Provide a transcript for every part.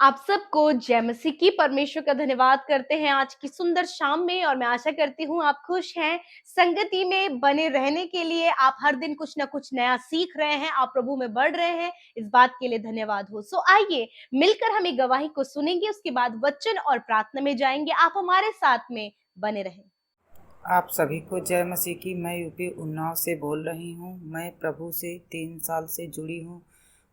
आप सबको जय मसीह की परमेश्वर का धन्यवाद करते हैं आज की सुंदर शाम में और मैं आशा करती हूँ आप खुश हैं। संगति में बने रहने के लिए आप हर दिन कुछ ना कुछ नया सीख रहे हैं, आप प्रभु में बढ़ रहे हैं, इस बात के लिए धन्यवाद हो। सो आइए मिलकर हम एक गवाही को सुनेंगे, उसके बाद वचन और प्रार्थना में जाएंगे। आप हमारे साथ में बने रहें। आप सभी को जय मसीह की। मैं यूपी उन्नाव से बोल रही हूँ। मैं प्रभु से 3 साल से जुड़ी हूँ।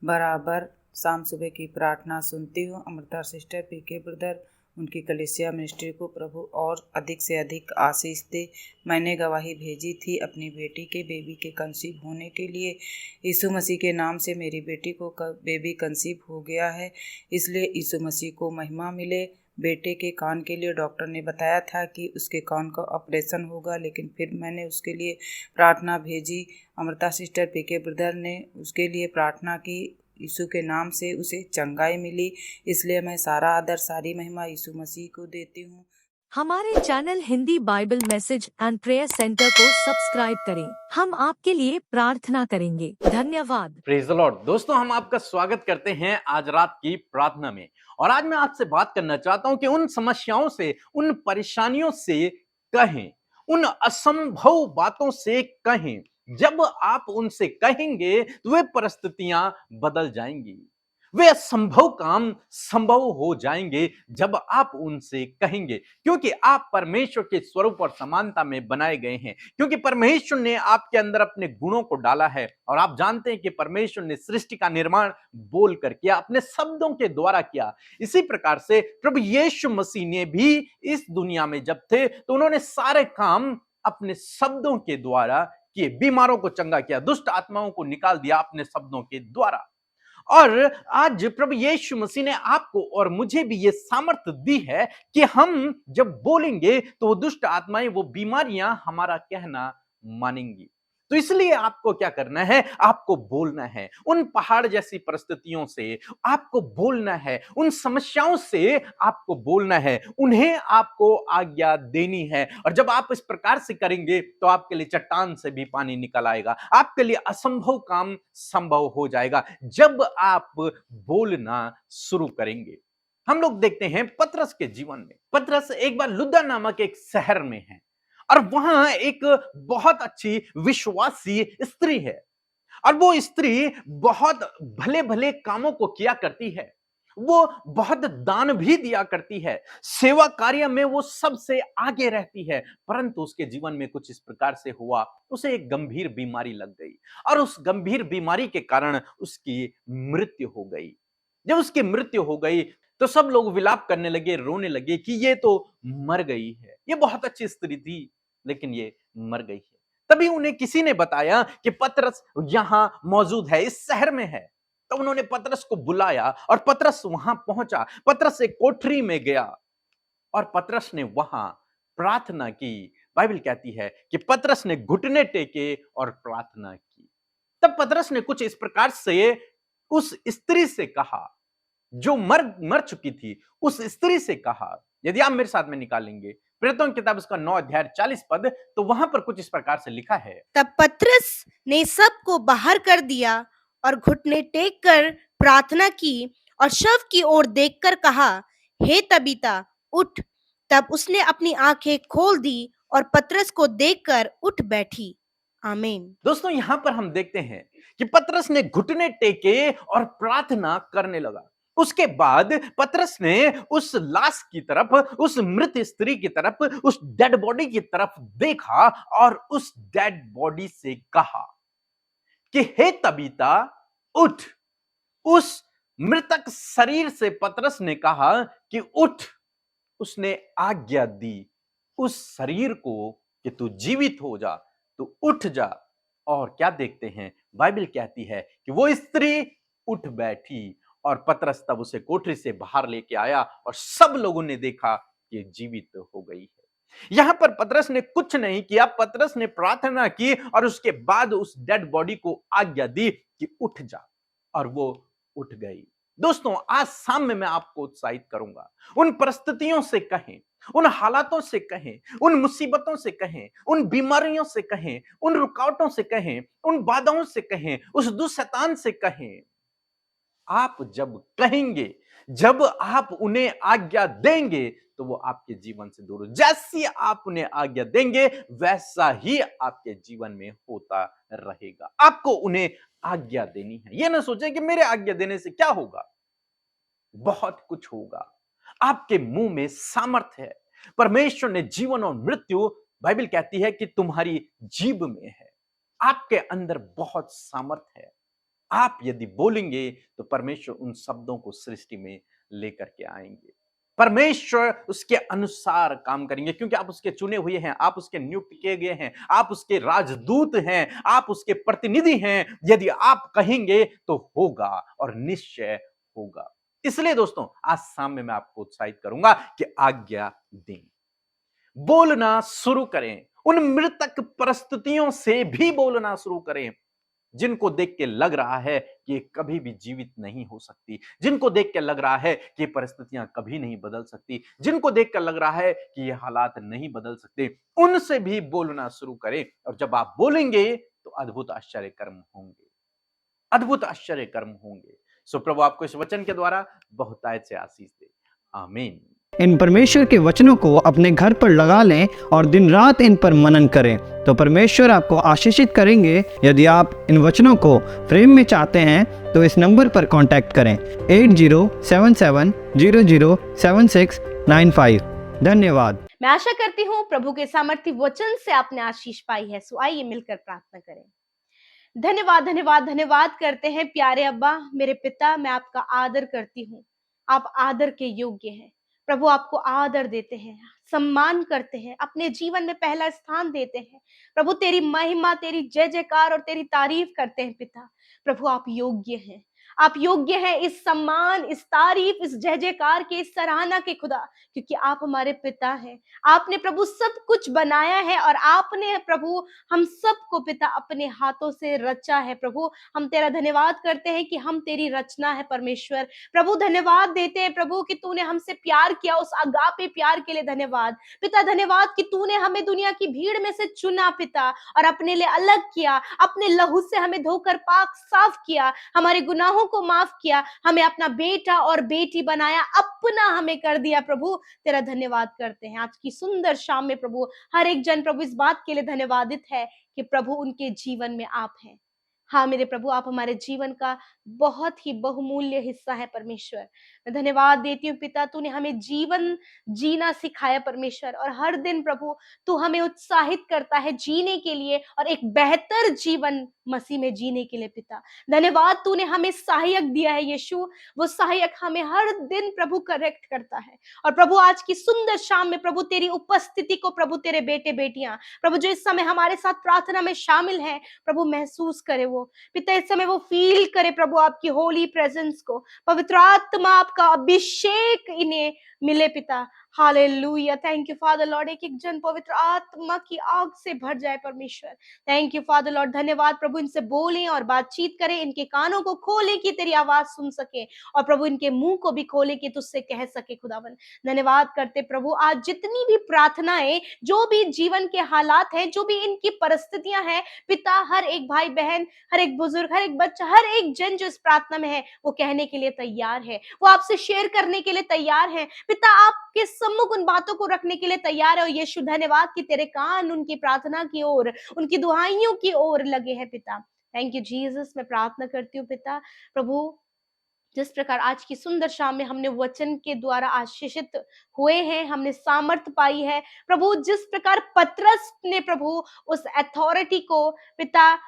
बराबर शाम सुबह की प्रार्थना सुनती हूँ। अमृता सिस्टर, पीके ब्रदर, उनकी कलीसिया मिनिस्ट्री को प्रभु और अधिक से अधिक आशीष दे। मैंने गवाही भेजी थी अपनी बेटी के बेबी के कंसीव होने के लिए। यीशु मसीह के नाम से मेरी बेटी को बेबी कंसीव हो गया है, इसलिए यीशु मसीह को महिमा मिले। बेटे के कान के लिए डॉक्टर ने बताया था कि उसके कान का ऑपरेशन होगा, लेकिन फिर मैंने उसके लिए प्रार्थना भेजी। अमृता सिस्टर, पीके ब्रदर ने उसके लिए प्रार्थना की। यीशु के नाम से उसे चंगाई मिली, इसलिए मैं सारा आदर सारी महिमा यीशु मसीह को देती हूँ। हमारे channel Hindi Bible message and prayer centre को सब्सक्राइब करें। हम आपके लिए प्रार्थना करेंगे। धन्यवाद। Praise the Lord. दोस्तों, हम आपका स्वागत करते हैं आज रात की प्रार्थना में। और आज मैं आपसे बात करना चाहता हूं कि उन समस्याओं से, उन परेशानियों से कहें, उन असंभव बातों से कहें। जब आप उनसे कहेंगे तो वे परिस्थितियां बदल जाएंगी, वे असंभव काम संभव हो जाएंगे जब आप उनसे कहेंगे। क्योंकि आप परमेश्वर के स्वरूप और समानता में बनाए गए हैं, क्योंकि परमेश्वर ने आपके अंदर अपने गुणों को डाला है। और आप जानते हैं कि परमेश्वर ने सृष्टि का निर्माण बोलकर किया, अपने शब्दों के द्वारा किया। इसी प्रकार से प्रभु यीशु मसीह ने भी इस दुनिया में जब थे तो उन्होंने सारे काम अपने शब्दों के द्वारा किए। बीमारों को चंगा किया, दुष्ट आत्माओं को निकाल दिया अपने शब्दों के द्वारा। और आज प्रभु यीशु मसीह ने आपको और मुझे भी ये सामर्थ्य दी है कि हम जब बोलेंगे तो वो दुष्ट आत्माएं, वो बीमारियां हमारा कहना मानेंगी। तो इसलिए आपको क्या करना है? आपको बोलना है। उन पहाड़ जैसी परिस्थितियों से आपको बोलना है, उन समस्याओं से आपको बोलना है, उन्हें आपको आज्ञा देनी है। और जब आप इस प्रकार से करेंगे तो आपके लिए चट्टान से भी पानी निकल आएगा, आपके लिए असंभव काम संभव हो जाएगा जब आप बोलना शुरू करेंगे। हम लोग देखते हैं पतरस के जीवन में। पतरस एक बार लुद्दा नामक एक शहर में है और वहां एक बहुत अच्छी विश्वासी स्त्री है। और वो स्त्री बहुत भले भले कामों को किया करती है, वो बहुत दान भी दिया करती है, सेवा कार्य में वो सबसे आगे रहती है। परंतु उसके जीवन में कुछ इस प्रकार से हुआ, उसे एक गंभीर बीमारी लग गई और उस गंभीर बीमारी के कारण उसकी मृत्यु हो गई। जब उसकी मृत्यु हो गई तो सब लोग विलाप करने लगे, रोने लगे कि ये तो मर गई है, ये बहुत अच्छी स्त्री थी लेकिन ये मर गई है। तभी उन्हें किसी ने बताया कि पतरस यहां मौजूद है, इस शहर में है। तो उन्होंने पतरस को बुलाया और पतरस वहां पहुंचा। पतरस एक कोठरी में गया और पतरस ने वहां प्रार्थना की। बाइबल कहती है कि पतरस ने घुटने टेके और प्रार्थना की। तब पतरस ने कुछ इस प्रकार से उस स्त्री से कहा, जो मर चुकी थी, उस स्त्री से कहा। यदि आप मेरे साथ में निकालेंगे प्रेरितों की किताब उसका 9 अध्याय 40 पद, तो वहां पर कुछ इस प्रकार से लिखा है। तब पतरस ने सबको बाहर कर दिया और घुटने टेक कर प्रार्थना की और शव की ओर देखकर कहा, हे तबीता उठ। तब उसने अपनी आंखें खोल दी और पतरस को देखकर उठ बैठी। आमीन। दोस्तों, यहां पर हम देखते हैं कि पतरस ने घुटने टेके और प्रार्थना करने लगा। उसके बाद पतरस ने उस लाश की तरफ, उस मृत स्त्री की तरफ, उस डेड बॉडी की तरफ देखा और उस डेड बॉडी से कहा कि हे तबीता उठ। उस मृतक शरीर से पतरस ने कहा कि उठ। उसने आज्ञा दी उस शरीर को कि तू जीवित हो जा, तू उठ जा। और क्या देखते हैं, बाइबल कहती है कि वो स्त्री उठ बैठी और पतरस तब उसे कोठरी से बाहर लेके आया और सब लोगों ने देखा कि जीवित हो गई है। यहां पर पतरस ने कुछ नहीं किया, पतरस ने प्रार्थना की और उसके बाद उस डेड बॉडी को आज्ञा दी कि उठ जा, और वो उठ गई। दोस्तों, आज शाम में मैं आपको उत्साहित करूंगा। उन परिस्थितियों से कहें, उन हालातों से कहें, उन मुसीबतों से कहें, उन बीमारियों से कहें, उन रुकावटों से कहें, उन बाधाओं से कहें, उस दुष्शैतान से कहें। आप जब कहेंगे, जब आप उन्हें आज्ञा देंगे तो वो आपके जीवन से दूर हो। जैसी आप उन्हें आज्ञा देंगे वैसा ही आपके जीवन में होता रहेगा। आपको उन्हें आज्ञा देनी है। यह ना सोचें कि मेरे आज्ञा देने से क्या होगा। बहुत कुछ होगा। आपके मुंह में सामर्थ्य है। परमेश्वर ने जीवन और मृत्यु, बाइबल कहती है कि तुम्हारी जीभ में है। आपके अंदर बहुत सामर्थ्य है। आप यदि बोलेंगे तो परमेश्वर उन शब्दों को सृष्टि में लेकर के आएंगे। परमेश्वर उसके अनुसार काम करेंगे, क्योंकि आप उसके चुने हुए हैं, आप उसके नियुक्त किए गए हैं, आप उसके राजदूत हैं, आप उसके प्रतिनिधि हैं। यदि आप कहेंगे तो होगा और निश्चय होगा। इसलिए दोस्तों, आज शाम में मैं आपको उत्साहित करूंगा कि आज्ञा दें, बोलना शुरू करें। उन मृतक परिस्थितियों से भी बोलना शुरू करें जिनको देख के लग रहा है कि ये कभी भी जीवित नहीं हो सकती, जिनको देख के लग रहा है कि ये परिस्थितियां कभी नहीं बदल सकती, जिनको देख कर लग रहा है कि ये हालात नहीं बदल सकते, उनसे भी बोलना शुरू करें। और जब आप बोलेंगे तो अद्भुत आश्चर्य कर्म होंगे, अद्भुत आश्चर्य कर्म होंगे। सो प्रभु आपको इस वचन के द्वारा बहुतायत से आशीष दे। आमीन। इन परमेश्वर के वचनों को अपने घर पर लगा लें और दिन रात इन पर मनन करें, तो परमेश्वर आपको आशीषित करेंगे। यदि आप इन वचनों को फ्रेम में चाहते हैं तो इस नंबर पर कांटेक्ट करें 8077007695। धन्यवाद। मैं आशा करती हूँ प्रभु के सामर्थ्य वचन से आपने आशीष पाई है। सो आइए मिलकर प्रार्थना करें। धन्यवाद धन्यवाद धन्यवाद करते हैं प्यारे अब्बा, मेरे पिता, मैं आपका आदर करती हूँ। आप आदर के योग्य हैं प्रभु। आपको आदर देते हैं, सम्मान करते हैं, अपने जीवन में पहला स्थान देते हैं प्रभु। तेरी महिमा, तेरी जय जयकार और तेरी तारीफ करते हैं पिता। प्रभु आप योग्य हैं, आप योग्य हैं इस सम्मान, इस तारीफ, इस जय जयकार के, इस सराहना के खुदा, क्योंकि आप हमारे पिता हैं। आपने प्रभु सब कुछ बनाया है और आपने प्रभु हम सबको पिता अपने हाथों से रचा है प्रभु। हम तेरा धन्यवाद करते हैं कि हम तेरी रचना है परमेश्वर। प्रभु धन्यवाद देते हैं प्रभु कि तूने हमसे प्यार किया, उस अगापे प्यार के लिए धन्यवाद पिता। धन्यवाद कि तूने हमें दुनिया की भीड़ में से चुना पिता और अपने लिए अलग किया, अपने लहू से हमें धोकर पाक साफ किया, हमारे गुनाहों को माफ किया, हमें अपना बेटा और बेटी बनाया, अपना हमें कर दिया प्रभु। तेरा धन्यवाद करते हैं। आज की सुंदर शाम में प्रभु हर एक जन प्रभु इस बात के लिए धन्यवादित है कि प्रभु उनके जीवन में आप हैं। हाँ मेरे प्रभु, आप हमारे जीवन का बहुत ही बहुमूल्य हिस्सा है परमेश्वर। मैं धन्यवाद देती हूँ पिता, तूने हमें जीवन जीना सिखाया परमेश्वर, और हर दिन प्रभु तू हमें उत्साहित करता है जीने के लिए और एक बेहतर जीवन मसीह में जीने के लिए पिता। धन्यवाद तूने हमें सहायक दिया है यीशु, वो सहायक हमें हर दिन प्रभु करेक्ट करता है। और प्रभु आज की सुंदर शाम में प्रभु तेरी उपस्थिति को प्रभु तेरे बेटे बेटियां प्रभु जो इस समय हमारे साथ प्रार्थना में शामिल हैं प्रभु महसूस करे वो पिता, इस समय वो फील करे प्रभु आपकी होली प्रेजेंस को, पवित्र आत्मा आपका अभिषेक इन्हें मिले पिता। Hallelujah, thank you father Lord. एक एक जन पवित्र आत्मा की आग से भर जाए परमेश्वर। Thank you father Lord. धन्यवाद प्रभु, इनसे बोलें और बातचीत करें, इनके कानों को खोले कि तेरी आवाज सुन सके, और प्रभु इनके मुंह को भी खोले कि तुझसे कह सके खुदावन। धन्यवाद करते प्रभु, आज जितनी भी प्रार्थनाएं, जो भी जीवन के हालात हैं, जो भी इनकी परिस्थितियां हैं पिता, हर एक भाई बहन, हर एक बुजुर्ग, हर एक बच्चा, हर एक जन जो इस प्रार्थना में है वो कहने के लिए तैयार है, वो आपसे शेयर करने के लिए तैयार है पिता, आपके सम्मुख उन बातों को रखने के लिए तैयार है। और यीशु धन्यवाद कि तेरे कान उनकी प्रार्थना की ओर, उनकी दुहाइयों की ओर लगे हैं पिता। Thank you Jesus. मैं प्रार्थना करती हूँ पिता प्रभु, जिस प्रकार आज की सुंदर शाम में हमने वचन के द्वारा आशीषित हुए हैं, हमने सामर्थ पाई है प्रभु, जिस प्रकार पतरस ने प्रभु उस अथॉरिटी को पिता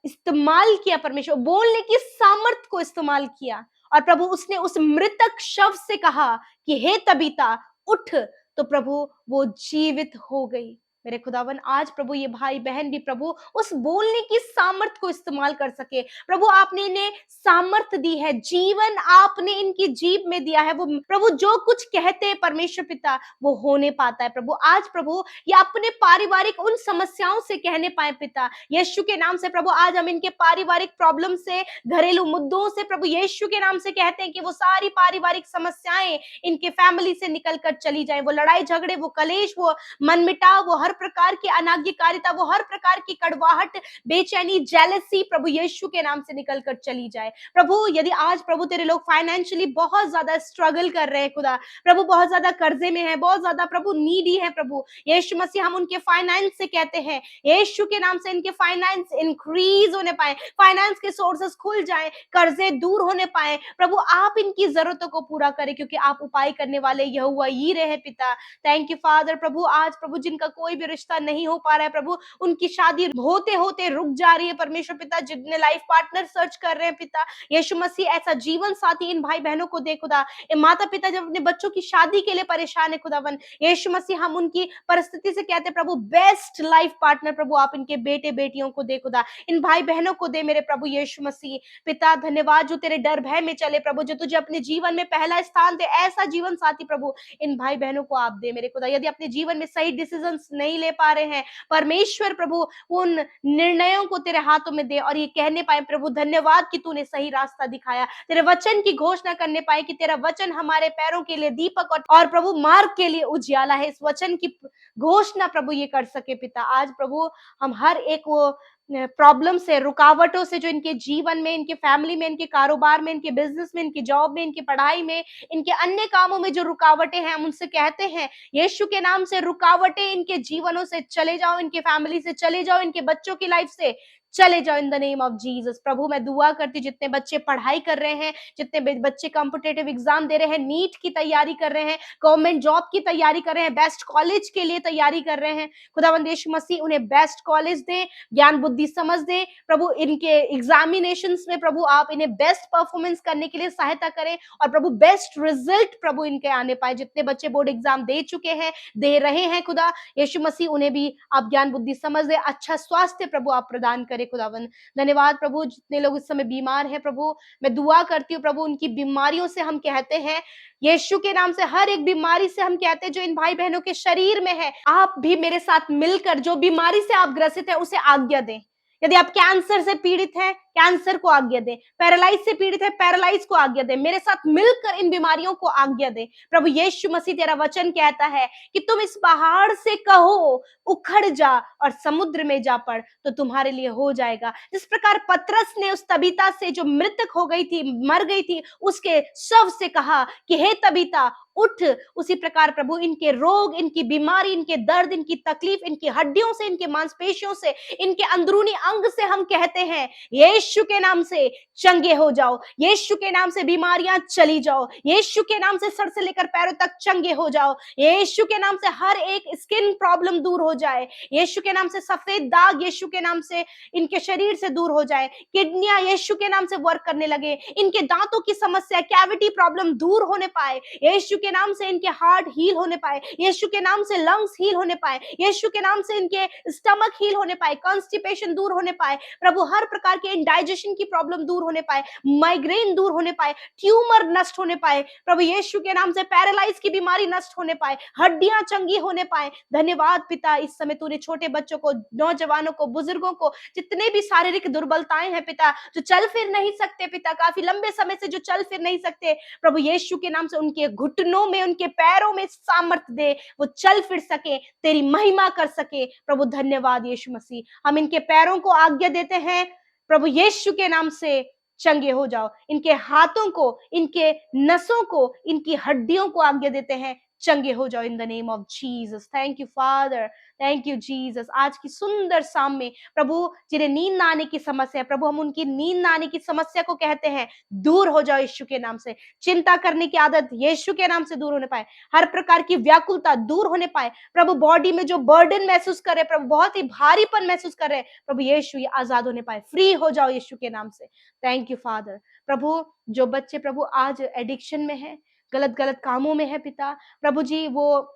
इस्तेमाल किया परमेश्वर, बोलने की सामर्थ को इस्तेमाल किया, और प्रभु उसने उस मृतक शव से कहा कि हे तबीता उठ, तो प्रभु वो जीवित हो गई। मेरे खुदावन आज प्रभु ये भाई बहन भी प्रभु उस बोलने की सामर्थ को इस्तेमाल कर सके प्रभु। आपने इन्हें सामर्थ दी है, जीवन आपने इनकी जीभ में दिया है, वो प्रभु जो कुछ कहते हैं परमेश्वर पिता वो होने पाता है प्रभु। आज प्रभु ये अपने पारिवारिक उन समस्याओं से कहने पाए पिता, यीशु के नाम से प्रभु आज हम इनके पारिवारिक प्रॉब्लम से, घरेलू मुद्दों से प्रभु यीशु के नाम से कहते हैं कि वो सारी पारिवारिक समस्याएं इनके फैमिली से निकल कर चली जाए, वो लड़ाई झगड़े, वो कलेश, वो मनमुटाव, वो हर हर प्रकार की अनाज्ञाकारिता, वो हर प्रकार की कड़वाहट, बेचैनी, जेलसी प्रभु यीशु के नाम से निकल कर चली जाए। प्रभु यदि आज प्रभु तेरे लोग फाइनेंशियली बहुत ज्यादा स्ट्रगल कर रहे हैं खुदा, प्रभु बहुत ज्यादा कर्जे में है, बहुत ज्यादा प्रभु नीडी है, प्रभु यीशु मसीह हम उनके फाइनेंस से कहते हैं यीशु के नाम से इनके फाइनेंस इंक्रीज होने पाए, फाइनेंस के सोर्सेस खुल जाए, कर्जे दूर होने पाए। प्रभु आप इनकी जरूरतों को पूरा करें, क्योंकि आप उपाय करने वाले यहोवा यीरे हैं पिता। Thank you father. प्रभु आज प्रभु जिनका कोई भी रिश्ता नहीं हो पा रहा है प्रभु, उनकी शादी होते होते रुक जा रही है परमेश्वर पिता, जितने लाइफ पार्टनर सर्च कर रहे हैं पिता यीशु मसीह, ऐसा जीवन साथी इन भाई बहनों को दे खुदा। ये माता पिता जब अपने बच्चों की शादी के लिए परेशान है खुदावन, यीशु मसीह हम उनकी परिस्थिति से कहते हैं प्रभु बेस्ट लाइफ पार्टनर प्रभु आप इनके बेटे बेटियों को दे खुदा, इन भाई बहनों को दे मेरे प्रभु यीशु मसीह पिता। धन्यवाद जो तेरे डर भय में चले प्रभु, जो तुझे अपने जीवन में पहला स्थान दे, ऐसा जीवन साथी प्रभु इन भाई बहनों को आप दे मेरे खुदा। यदि अपने जीवन में सही डिसीजंस नहीं ले पा रहे हैं परमेश्वर प्रभु, उन निर्णयों को तेरे हाथों में दे और ये कहने पाए प्रभु धन्यवाद कि तूने सही रास्ता दिखाया, तेरे वचन की घोषणा करने पाए कि तेरा वचन हमारे पैरों के लिए दीपक और प्रभु मार्ग के लिए उजियाला है। इस वचन की घोषणा प्रभु ये कर सके पिता। आज प्रभु हम हर एक वो प्रॉब्लम से, रुकावटों से जो इनके जीवन में, इनके फैमिली में, इनके कारोबार में, इनके बिजनेस में, इनकी जॉब में, इनकी पढ़ाई में, इनके अन्य कामों में जो रुकावटें हैं, हम उनसे कहते हैं यीशु के नाम से रुकावटें इनके जीवनों से चले जाओ, इनके फैमिली से चले जाओ, इनके बच्चों की लाइफ से चले जाओ in the name of Jesus. प्रभु मैं दुआ करती जितने बच्चे पढ़ाई कर रहे हैं, जितने बच्चे कॉम्पिटिटिव एग्जाम दे रहे हैं, नीट की तैयारी कर रहे हैं, गवर्नमेंट जॉब की तैयारी कर रहे हैं, बेस्ट कॉलेज के लिए तैयारी कर रहे हैं, खुदावंद यीशु मसीह उन्हें बेस्ट कॉलेज दे, ज्ञान बुद्धि समझ दे प्रभु, इनके एग्जामिनेशंस में प्रभु आप इन्हें बेस्ट परफॉर्मेंस करने के लिए सहायता करें और प्रभु बेस्ट रिजल्ट प्रभु इनके आने पाए। जितने बच्चे बोर्ड एग्जाम दे चुके हैं, दे रहे हैं खुदा यीशु मसीह, उन्हें भी आप ज्ञान बुद्धि समझ दे, अच्छा स्वास्थ्य प्रभु आप प्रदान करें खुदावन। धन्यवाद प्रभु जितने लोग इस समय बीमार हैं प्रभु, मैं दुआ करती हूँ प्रभु उनकी बीमारियों से हम कहते हैं यीशु के नाम से, हर एक बीमारी से हम कहते हैं जो इन भाई बहनों के शरीर में है, आप भी मेरे साथ मिलकर जो बीमारी से आप ग्रसित है उसे आज्ञा दें। यदि आप कैंसर से पीड़ित हैं, कैंसर को आज्ञा दें, पैरालाइज से पीड़ित है, पैरालाइज को आज्ञा दें, मेरे साथ मिलकर इन बीमारियों को आज्ञा दें। प्रभु यीशु मसीह तेरा वचन कहता है कि तुम इस पहाड़ से कहो उखड़ जा और समुद्र में जा पड़ तो तुम्हारे लिए हो जाएगा। जिस प्रकार पतरस ने उस तबीता से जो मृतक हो गई थी, मर गई थी, उसके शव से कहा कि हे तबीता उठ, उसी प्रकार प्रभु इनके रोग, इनकी बीमारी, इनके दर्द, इनकी तकलीफ, इनकी हड्डियों से, इनके मांसपेशियों से, इनके अंदरूनी अंग से हम कहते हैं यीशु के नाम से चंगे हो जाओ, यीशु के नाम से बीमारियां चली जाओ, यीशु के नाम से सर से लेकर पैरों तक चंगे हो जाओ, यीशु के नाम से हर एक स्किन प्रॉब्लम दूर हो जाए, यीशु के नाम से सफेद दाग यीशु के नाम से इनके शरीर से दूर हो जाए, किडनियां यीशु के नाम से वर्क करने लगे, इनके दांतों की समस्या, कैविटी प्रॉब्लम दूर होने पाए, यीशु के नाम से इनके हार्ट हील होने पाए, यीशु के नाम से लंग्स हील होने पाए, यीशु के नाम से इनके स्टमक हील होने पाए, कॉन्स्टिपेशन दूर होने पाए प्रभु, हर प्रकार के इंडाइजेशन की प्रॉब्लम दूर होने पाए, माइग्रेन दूर होने पाए, ट्यूमर नष्ट होने पाए प्रभु यीशु के नाम से, पैरालाइज की बीमारी नष्ट होने पाए, हड्डियां चंगी होने पाए। धन्यवाद पिता, इस समय तूने छोटे बच्चों को, नौजवानों को, बुजुर्गों को, जितने भी शारीरिक दुर्बलताएं हैं पिता, जो चल फिर नहीं सकते पिता, काफी लंबे समय से जो चल फिर नहीं सकते प्रभु यीशु के नाम से उनके घुटनों में, उनके पैरों में सामर्थ्य दे, वो चल फिर सके, तेरी महिमा कर सके प्रभु। धन्यवाद यीशु मसीह, हम इनके पैरों को आज्ञा देते हैं प्रभु यीशु के नाम से चंगे हो जाओ, इनके हाथों को, इनके नसों को, इनकी हड्डियों को आज्ञा देते हैं चंगे हो जाओ in the name of Jesus. Thank you father, thank you Jesus. आज की सुंदर शाम में प्रभु जिन्हें नींद ना आने की समस्या है प्रभु, हम उनकी नींद ना आने की समस्या को कहते हैं दूर हो जाओ यीशु के नाम से, चिंता करने की आदत यीशु के नाम से दूर होने पाए, हर प्रकार की व्याकुलता दूर होने पाए प्रभु, बॉडी में जो बर्डन महसूस कर रहे प्रभु, बहुत ही भारीपन महसूस कर रहे प्रभु यीशु, ये आजाद होने पाए, फ्री हो जाओ यीशु के नाम से। Thank you father. प्रभु जो बच्चे प्रभु आज एडिक्शन में है, गलत गलत कामों में है पिता, प्रभु जी वो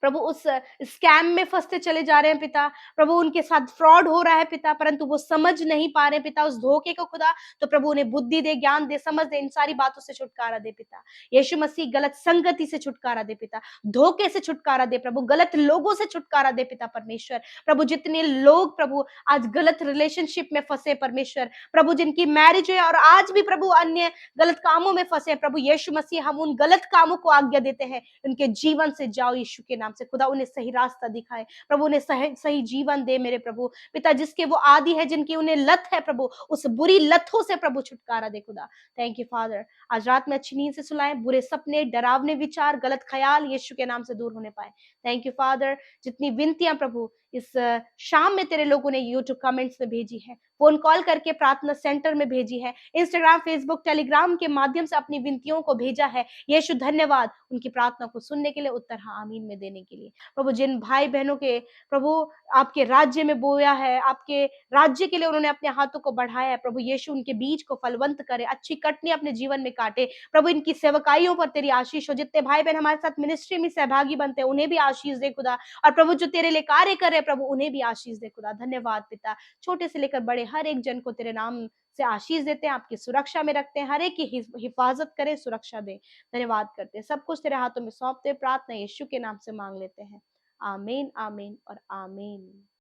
प्रभु उस स्कैम में फंसते चले जा रहे हैं पिता, प्रभु उनके साथ फ्रॉड हो रहा है पिता, परंतु वो समझ नहीं पा रहे पिता उस धोखे को खुदा, तो प्रभु उन्हें बुद्धि दे, ज्ञान दे, समझ दे, इन सारी बातों से छुटकारा दे पिता यीशु मसीह, गलत संगति से छुटकारा दे पिता, धोखे से छुटकारा दे प्रभु, गलत लोगों से छुटकारा दे पिता परमेश्वर। प्रभु जितने लोग प्रभु आज गलत रिलेशनशिप में फंसे परमेश्वर, प्रभु जिनकी मैरिज है और आज भी प्रभु अन्य गलत कामों में फंसे प्रभु यीशु मसीह, हम उन गलत कामों को आज्ञा देते हैं, उनके जीवन से जाओ यीशु के नाम नाम से। खुदा उन्हें सही रास्ता दिखाए प्रभु, उन्हें सही जीवन दे मेरे प्रभु पिता। जिसके वो आदि है, जिनकी उन्हें लत है प्रभु, उस बुरी लतों से प्रभु छुटकारा दे खुदा। थैंक यू फादर, आज रात में अच्छी नींद से सुलाएं, बुरे सपने, डरावने विचार, गलत ख्याल यीशु के नाम से दूर होने पाए। थैंक यू फादर, जितनी विनतियां प्रभु इस शाम में तेरे लोगों ने यूट्यूब कमेंट्स में भेजी है, फोन कॉल करके प्रार्थना सेंटर में भेजी है, इंस्टाग्राम, फेसबुक, टेलीग्राम के माध्यम से अपनी विनतियों को भेजा है, यीशु धन्यवाद उनकी प्रार्थना को सुनने के लिए, उत्तर हाँ आमीन में देने के लिए। प्रभु जिन भाई बहनों के प्रभु आपके राज्य में बोया है, आपके राज्य के लिए उन्होंने अपने हाथों को बढ़ाया है, प्रभु यीशु उनके बीज को फलवंत करे, अच्छी कटनी अपने जीवन में काटे प्रभु। इनकी सेवकाइयों पर तेरी आशीष हो। जितने भाई बहन हमारे साथ मिनिस्ट्री में सहभागी बनते हैं उन्हें भी आशीष दे खुदा, और प्रभु जो तेरे लिए कार्य कर रहे हैं प्रभु उन्हें भी आशीष दे खुदा। धन्यवाद पिता, छोटे से लेकर बड़े हर एक जन को तेरे नाम से आशीष देते हैं, आपकी सुरक्षा में रखते हैं, हर एक की हिफाजत करें, सुरक्षा दे। धन्यवाद करते हैं, सब कुछ तेरे हाथों में सौंपते, प्रार्थना यीशु के नाम से मांग लेते हैं। आमीन, आमीन और आमीन।